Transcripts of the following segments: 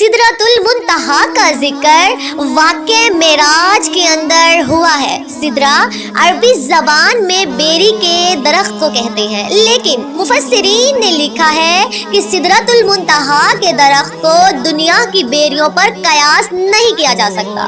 सिदरतुल मुंतहा का जिक्र वाक़े मेराज के अंदर हुआ है। सिदरा अरबी जबान में बेरी के दरख्त को कहते हैं, लेकिन मुफस्सिरीन ने लिखा है कि सिदरतुल मुंतहा के दरख्त को दुनिया की बेरियों पर कयास नहीं किया जा सकता।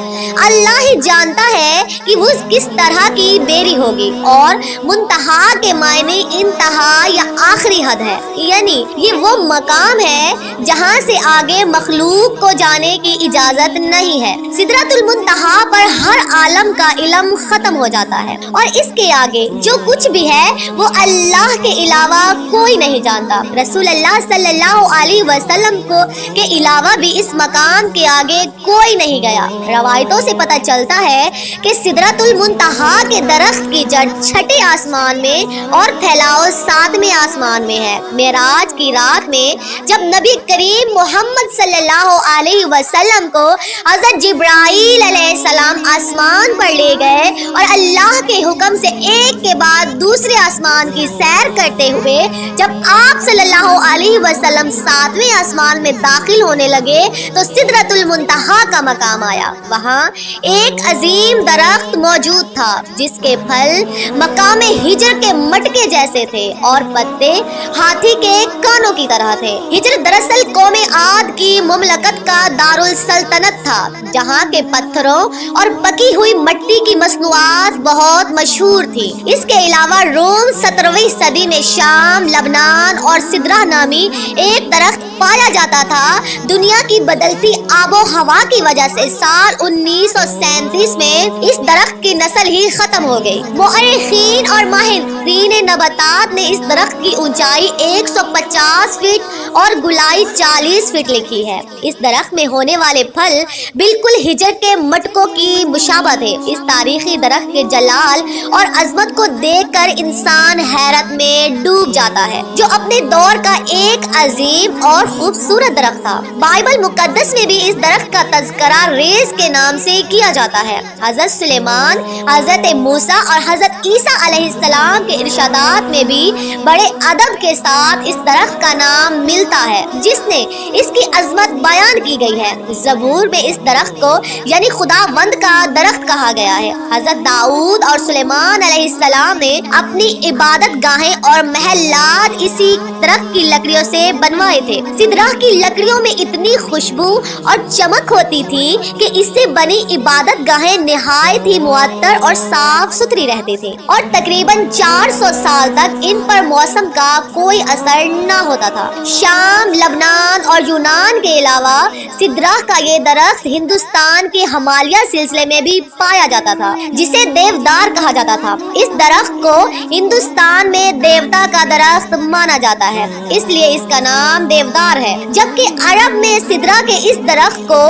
अल्लाह ही जानता है कि वो किस तरह की बेरी होगी। और मुंतहा के मायने इंतहा या आखिरी हद है, यानी ये वो मकाम है जहाँ से आगे मखलूक को जाने की इजाजत नहीं है। सिदरतुल मुंतहा पर हर आलम का इल्म खत्म हो जाता है और इसके आगे जो कुछ भी है वो अल्लाह के अलावा कोई नहीं जानता। रसूल अल्लाह सल्लल्लाहु अलैहि वसल्लम को के अलावा भी इस मकाम के आगे कोई नहीं गया। रवायतों से पता चलता है कि सिदरतुल मुंतहा के दरख्त की जड़ छठे आसमान में और फैलाव सातवें आसमान में है। मेराज की रात में जब नबी करीम मोहम्मद सल्लल्लाहु अलैहि वसल्लम को हज़रत जिब्राईल अलैहिस्सलाम आसमान पर ले गए और अल्लाह के हुक्म से एक के बाद दूसरे आसमान की सैर करते हुए जब आप सल्लल्लाहु अलैहि वसल्लम सातवें आसमान में दाखिल होने लगे तो सिदरतुल मुंतहा का मकाम आया। वहाँ एक अजीम दरख्त मौजूद था जिसके फल मकाम हिजर के मटके जैसे थे और पत्ते हाथी के कानों की तरह थे। हिजर दरअसल कौमे आद की मुमलकत का दारुल सल्तनत था, जहाँ के पत्थरों और पकी हुई मिट्टी की मसनूआत बहुत मशहूर थी। इसके अलावा रोम 17वीं सदी में शाम, लबनान और सिदरा नामी एक दरख्त पाया जाता था। दुनिया की बदलती आबो हवा की वजह से साल 1937 में इस दरख्त की नस्ल ही खत्म हो गई। मुअर्रिखीन और माहिरीन नबातात ने इस दरख्त की ऊंचाई 150 फीट और गुलाई 40 फीट लिखी है। इस दरख्त में होने वाले फल बिल्कुल हिजर के मटकों की मुशाबह थे। इस तारीखी दरख्त के जलाल और अजमत को देखकर इंसान हैरत में डूब जाता है, जो अपने दौर का एक अजीम और खूबसूरत दरख्त था। बाइबल मुकद्दस में भी इस दरख्त का तज़किरा रेस के नाम से किया जाता है। हजरत सुलेमान, हजरत मूसा और हजरत ईसा अलैहिस्सलाम के इरशादात में भी बड़े अदब के साथ इस दरख्त का नाम मिलता है, जिसने इसकी अजमत बयान की गई है। ज़बूर में इस दरख्त को यानी खुदावंद का दरख्त कहा गया है। हजरत दाऊद और सुलेमान अलैहिस्सलाम ने अपनी इबादत गाहें और महलात इसी दरख्त की लकड़ियों से बनवाए थे। सिदरा की लकड़ियों में इतनी खुशबू और चमक होती थी कि इससे बनी इबादत गाहें निहायत ही मुअत्तर और साफ सुथरी रहती थी और तकरीबन 400 साल तक इन पर मौसम का कोई असर न होता था। शाम, लबनान और यूनान के अलावा सिदरा का ये दरख्त हिंदुस्तान के हिमालय सिलसिले में भी पाया जाता था, जिसे देवदार कहा जाता था। इस दरख्त को हिंदुस्तान में देवता का दरख्त माना जाता है, इसलिए इसका नाम देवदार है। जबकि अरब में सिदरा के इस दरख्त को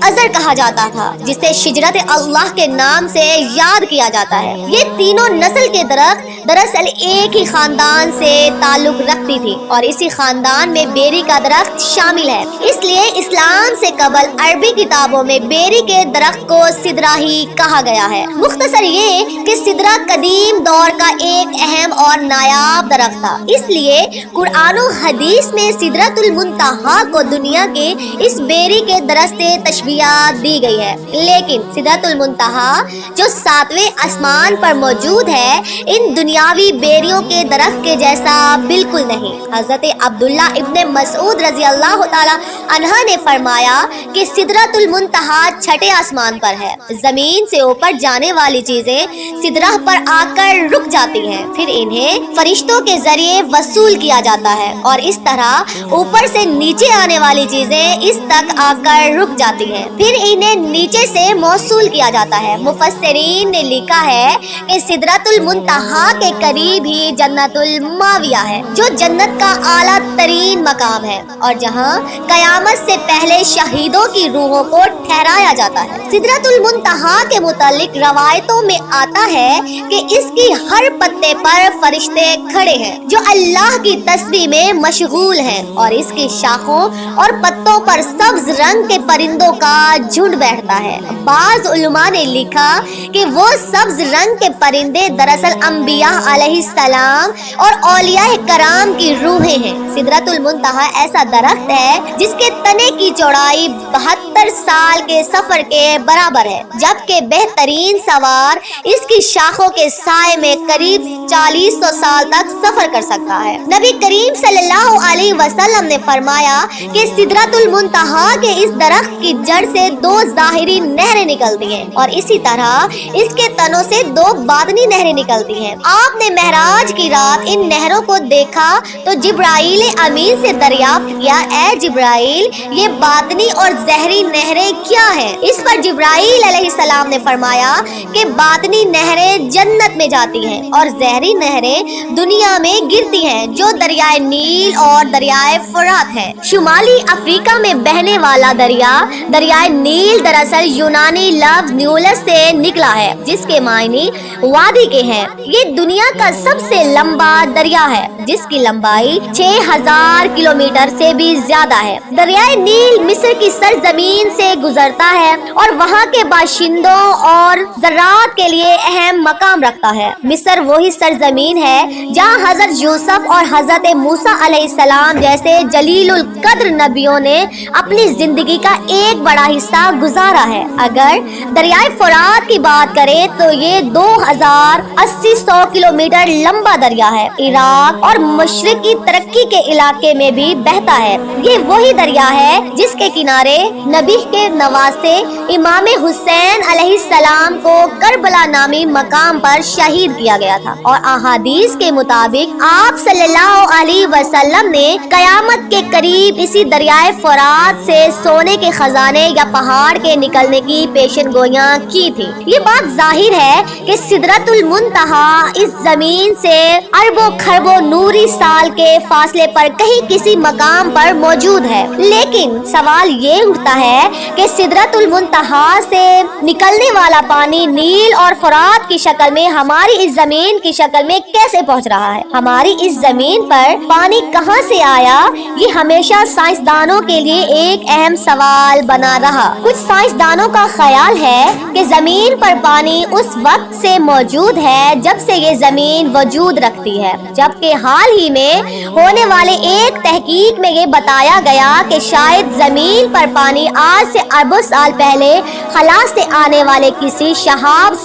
अजर कहा जाता था, जिसे शिजरत अल्लाह के नाम से याद किया जाता है। ये तीनों नस्ल के दरख्त दरअसल एक ही खानदान से ताल्लुक रखती थी और इसी खानदान में बेरी का दरख्त शामिल है। इसलिए इस्लाम से कबल अरबी किताबों में बेरी के दरख्त को सिदरा ही कहा गया है। मुख्तसर ये कि सिदरा कदीम दौर का एक अहम और नायाब दरख्त था, इसलिए कुरान और हदीस में सिदरतुल मुंतहा को दुनिया के इस बेरी के दरख्त से तशबीह दी गई है। लेकिन सिदरतुल मुंतहा जो 7वें आसमान पर मौजूद है, इन दुनियावी बेरियों के दरख्त के जैसा बिल्कुल नहीं। हजरत अब्दुल्ला इब्ने मसूद रजी अल्लाह ताला अन्हा ने फरमाया कि सिदरतुल मुंतहा छठे आसमान पर है। जमीन से ऊपर जाने वाली चीजें सिदरा पर आकर रुक जाती हैं, फिर इन्हें फरिश्तों के जरिए वसूल किया जाता है और इस तरह ऊपर से नीचे आने वाली चीजें इस तक आकर रुक जाती हैं, फिर इन्हें नीचे से मौसूल किया जाता है। मुफस्सिरीन ने लिखा है कि सिदरतुल मुंतहा के करीब ही जन्नतुल माविया है, जो जन्नत का आला तरीन मकाम है और जहाँ कयामत से पहले शहीदों की रूहों को ठहराया जाता है। सिदरतुल मुंतहा के मुतालिक रवायतों में आता है कि इसकी हर पत्ते पर फरिश्ते खड़े हैं जो अल्लाह की तस्बीह में मशगूल हैं और इसकी शाखों और पत्तों पर सब्ज रंग के परिंदों का झुंड बैठता है। बाज़ उलमा ने लिखा कि वो सब्ज रंग के परिंदे दरअसल अंबिया अलैहिस्सलाम और औलिया कराम की रूहें हैं। सिदरतुल मुंतहा ऐसा दरख्त है जिसके तने की चौड़ाई لمبائی 72 سال کے سفر کے برابر ہے، جبکہ بہترین سوار اس کی شاخوں کے سائے میں قریب 400 سال تک سفر کر سکتا ہے۔ نبی کریم صلی اللہ علیہ وسلم نے فرمایا کہ سدرۃ المنتہا کے اس درخت کی جڑ سے 2 ظاہری نہریں نکلتی ہیں اور اسی طرح اس کے تنوں سے 2 باطنی نہریں نکلتی ہیں۔ آپ نے معراج کی رات ان نہروں کو دیکھا تو جبرائیل امین سے دریافت کیا، اے جبرائیل، یہ باطنی اور ظاہری نہریں کیا ہیں؟ اس پر جبرائیل علیہ السلام نے فرمایا کہ باطنی نہریں جنت میں جاتی ہیں اور ظاہری نہریں دنیا میں گرتی ہیں، جو دریائے نیل اور دریائے فرات ہے۔ شمالی افریقہ میں بہنے والا دریائے نیل دراصل یونانی لفظ نیولس سے نکلا ہے، جس کے معنی وادی کے ہیں۔ یہ دنیا کا سب سے لمبا دریا ہے، جس کی لمبائی 6000 کلومیٹر سے بھی زیادہ ہے۔ دریائے نیل مصر کی سرزمین سے گزرتا ہے اور وہاں کے باشندوں اور زراعت کے لیے اہم مقام رکھتا ہے۔ مصر وہی سرزمین ہے جہاں حضرت یوسف اور حضرت موسیٰ علیہ السلام جیسے جلیل القدر نبیوں نے اپنی زندگی کا ایک بڑا حصہ گزارا ہے۔ اگر دریائے فرات کی بات کریں تو یہ 2800 کلومیٹر لمبا دریا ہے۔ عراق اور مشرقی ترکی کے علاقے میں بھی بہتا ہے۔ یہ وہی دریا ہے جس کے کنارے نبی کے نواسے امام حسین علیہ السلام کو کربلا نامی مقام پر شہید کیا گیا تھا، اور احادیث کے مطابق آپ صلی اللہ علیہ وسلم نے قیامت کے قریب اسی دریائے فرات سے سونے کے خزانے یا پہاڑ کے نکلنے کی پیشن گوئیاں کی تھی۔ یہ بات ظاہر ہے کہ سدرۃ المنتہا اس زمین سے اربوں خربوں نوری سال کے فاصلے پر کہیں کسی مقام پر موجود ہے، لیکن سوال یہ اٹھتا ہے کہ سدرۃ المنتہا سے نکلنے والا پانی نیل اور فرات کی شکل میں ہماری اس زمین کی شکل میں کیسے پہنچ رہا ہے؟ ہماری اس زمین پر پانی کہاں سے آیا؟ یہ ہمیشہ سائنسدانوں کے لیے ایک اہم سوال بنا رہا۔ کچھ سائنسدانوں کا خیال ہے کہ زمین پر پانی اس وقت سے موجود ہے جب سے یہ زمین وجود رکھتی ہے، جبکہ حال ہی میں ہونے والے ایک تحقیق میں یہ بتایا گیا کہ شاید زمین پر پانی آج سے اربوں سال پہلے خلا سے آنے والے کسی شہاب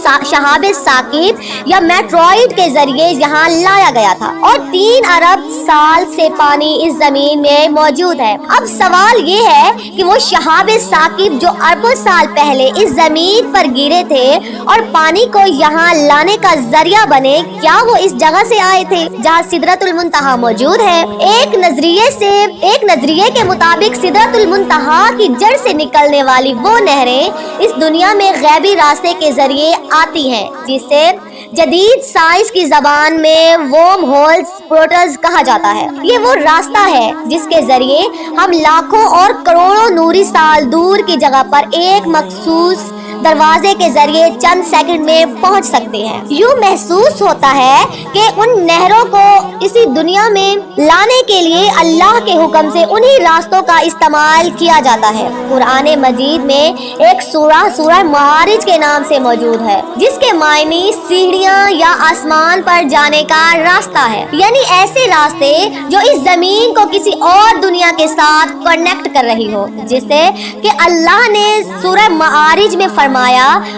ثاقب یا میٹروئڈ کے ذریعے یہاں لایا گیا تھا، اور 3 ارب سال سے پانی اس زمین میں موجود ہے۔ اب سوال یہ ہے کہ وہ شہاب ثاقب جو اربوں سال پہلے اس زمین پر گرے تھے اور پانی کو یہاں لانے کا ذریعہ بنے، کیا وہ اس جگہ سے آئے تھے جہاں سدرۃ المنتہا موجود ہے؟ ایک نظریے کے مطابق سدرۃ المنتہا کی جڑ سے نکلنے والی وہ نہریں اس دنیا میں غیبی راستے کے ذریعے آتی ہیں، جسے جدید سائنس کی زبان میں ورم ہولز پورٹلز کہا جاتا ہے۔ یہ وہ راستہ ہے جس کے ذریعے ہم لاکھوں اور کروڑوں نوری سال دور کی جگہ پر ایک مخصوص دروازے کے ذریعے چند سیکنڈ میں پہنچ سکتے ہیں۔ یوں محسوس ہوتا ہے کہ ان نہروں کو اسی دنیا میں لانے کے لیے اللہ کے حکم سے انہی راستوں کا استعمال کیا جاتا ہے۔ قرآن مجید میں ایک سورہ معارج کے نام سے موجود ہے، جس کے معنی سیڑھیاں یا آسمان پر جانے کا راستہ ہے، یعنی ایسے راستے جو اس زمین کو کسی اور دنیا کے ساتھ کنیکٹ کر رہی ہو، جسے کہ اللہ نے سورہ معارج میں فرمایا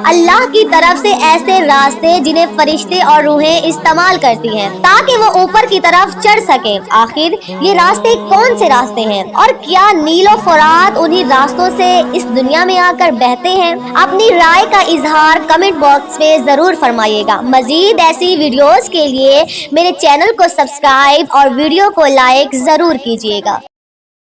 اللہ کی طرف سے ایسے راستے جنہیں فرشتے اور روحیں استعمال کرتی ہیں تاکہ وہ اوپر کی طرف چڑھ سکیں۔ آخر یہ راستے کون سے راستے ہیں، اور کیا نیل و فرات انہی راستوں سے اس دنیا میں آ کر بہتے ہیں؟ اپنی رائے کا اظہار کمنٹ باکس میں ضرور فرمائیے گا۔ مزید ایسی ویڈیوز کے لیے میرے چینل کو سبسکرائب اور ویڈیو کو لائک ضرور کیجیے گا۔